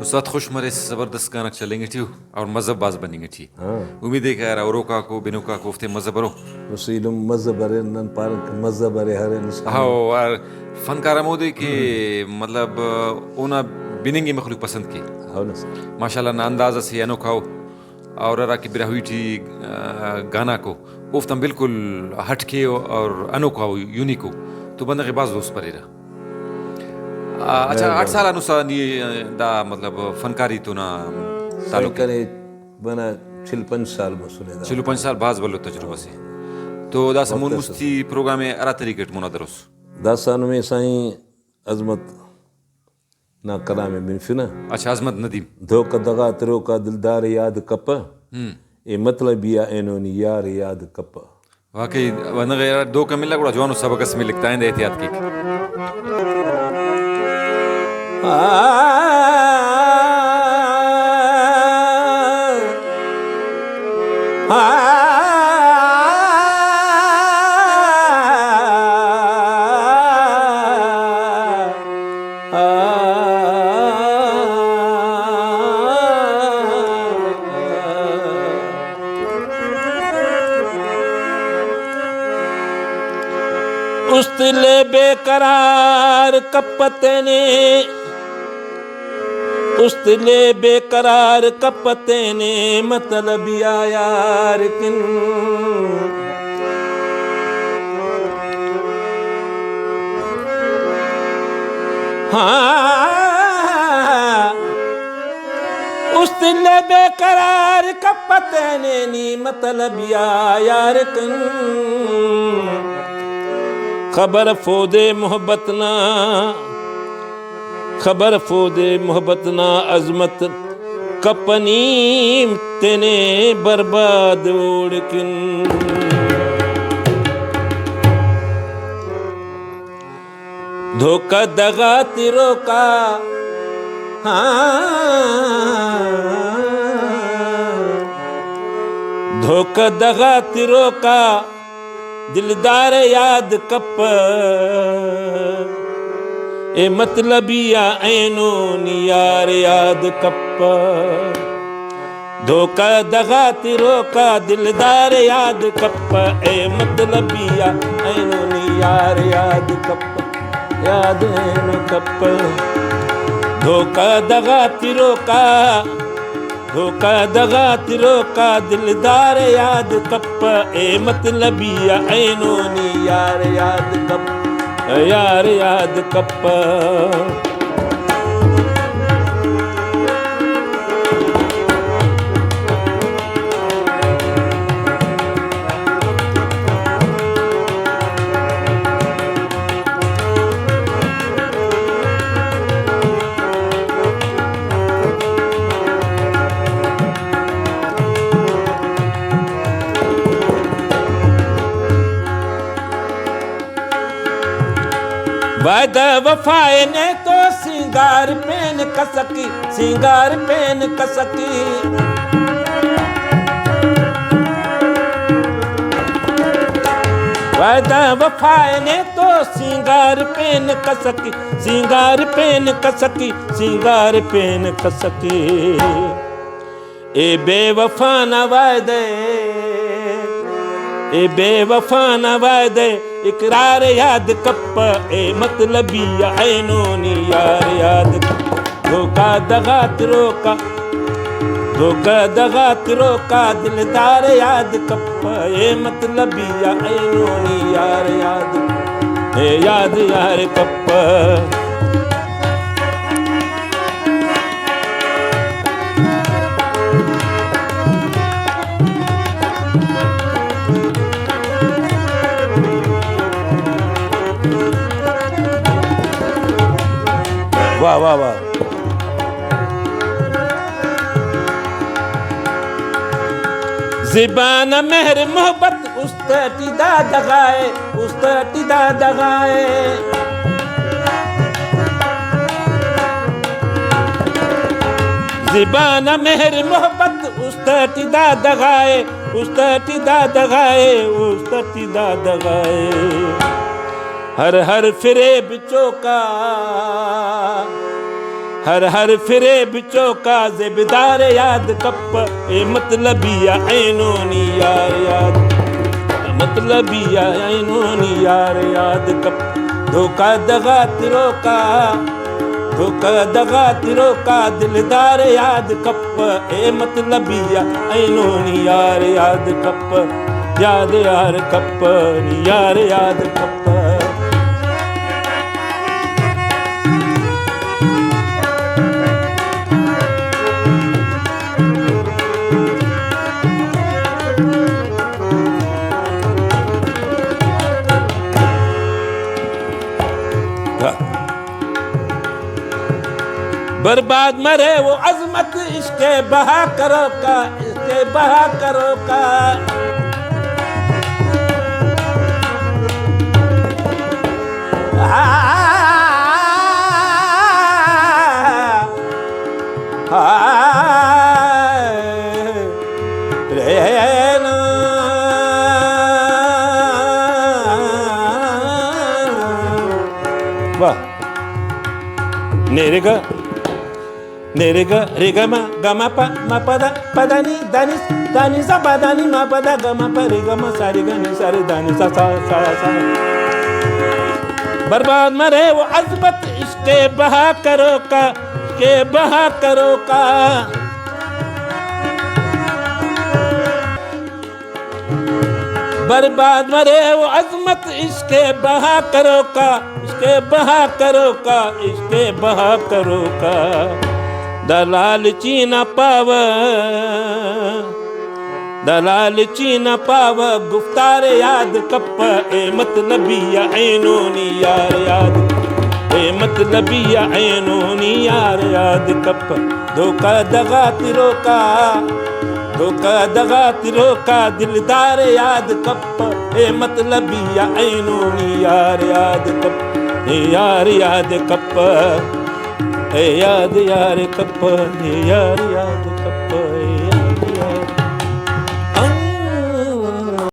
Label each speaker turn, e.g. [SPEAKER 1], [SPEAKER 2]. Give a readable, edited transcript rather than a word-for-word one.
[SPEAKER 1] उस वक्त खुशमरे से ज़बरदस्त गाना चलेंगे थी और मज़हब बाज बनेंगे थी। उम्मीद है कि यार औरों को बिनुका को उफ्ते मज़हब रो
[SPEAKER 2] उसीलुम मज़बरे नन पारक मज़बरे हर इंसान
[SPEAKER 1] हाँ और फनकार मोदे के मतलब ओना बिनेंगे मखलूक पसंद की
[SPEAKER 2] हो ना
[SPEAKER 1] माशाल्लाह ना अंदाज़ा से अनोखा हो और अरा की बिरा हुई थी गाना को उफ्तम बिल्कुल हटके और अनोखा हो यूनिक हो तो बंदा के पास दोस्त परेरा। अच्छा 8 साल अनुसार ये दा मतलब फनकारी तो ना ताल्लुक
[SPEAKER 2] करे बना 56 साल मसूले दा
[SPEAKER 1] चलो 5 साल बाद बोलो तजुर्बा से तो दा समून मुस्ती प्रोग्राम में अरा तरीके मुनादरस
[SPEAKER 2] दासान में साईं अजमत ना कलाम बिनफिना
[SPEAKER 1] अच्छा अजमत नदीम
[SPEAKER 2] धोखा दगा तिरो का दिलदार याद कप ए मतलब या एनोनी यार याद कप
[SPEAKER 1] वाकई वनगे यार दो का मिला गुड़ा जवानो सबक में लिखता है एहतियात की
[SPEAKER 2] उस्तले बेकरार कपते ने उस्तले बेकरार कपते ने मतलब यार किन हाँ उस्तले बेकरार कपते ने नी मतलब यार किन खबर फोदे मोहब्बत ना खबर फोदे मोहब्बत ना अजमत कपनीम तेने बर्बाद ओड़किन धोखा दगा तिरो का धोखा दगा तिरो का दिलदार याद कप ए मतलबिया ऐनो नियार याद कप धोखा दगा तिरो का दिलदार याद कप ए मतलबिया ऐनो नियार याद कप याद ऐनो कप धोखा दगा तिरो का धोखा दगा तिरो का दिलदार याद कप ए मतलबिया ऐनो नी यार याद कप यार याद कप वादा वफाए ने तो सिंगार पेन कसकी सिंगार पेन कसकी वादा वफाए ने तो सिंगार पेन कसकी सिंगार पेन कसकी सिंगार पेन कसकी ए बेवफा न वादे ए बेवफा न वादे इकरार याद कप ए मतलबिया ऐनो नी यार याद धोखा दगा तिरो का धोखा दगा तिरो का दिलदार याद कप ए मतलबिया ऐनो नी यार याद ए याद यार कप वाह वाह वाह ज़िबान मेहर मोहब्बत उस्तटीदा दगाए उस्तटीदा दगाए ज़िबान मेहर मोहब्बत उस्तटीदा दगाए उस्तटीदा दगाए उस्तटीदा दगाए हर हर फिरेब चौका हर हर फिरे बिचो का ज़ेबदार याद कप ए मतलबिया ऐनोनी यार याद मतलबिया ऐनोनी यार याद कप धोखा दगा तिरो का धोखा दगा तिरो का दिलदार याद कप ए मतलबिया ऐनोनी यार याद कप याद यार कप यार याद कप बर्बाद मरे वो अजमत इसके बहा करो का इसके बहा करो का वाह नेरेगा नेरेगा रेगा मा पा मा पदा पदानी दानी दानी सा पदानी मा पदा गा मा रेगा मा सारे गानी सारे दानी सा सा सा सा बर्बाद मरे वो अजमत इसके बहा करो का के बहा करो का बर्बाद मरे वो अजमत इसके बहा करो का इसके बहा करो का इसके बहा करो का दलाल चीना पाव दलाल चीना पाव गुफ्तार याद कप ए मतलबिया ऐनोनी यार याद ए मतलबिया ऐनोनी यार याद कप धोखा दगा तिरो का धोखा दगा तिरो का दिलदार याद कप ए मतलबिया ऐनोनी यार याद कप ए यार याद कप ए याद यार कप ए यार याद कप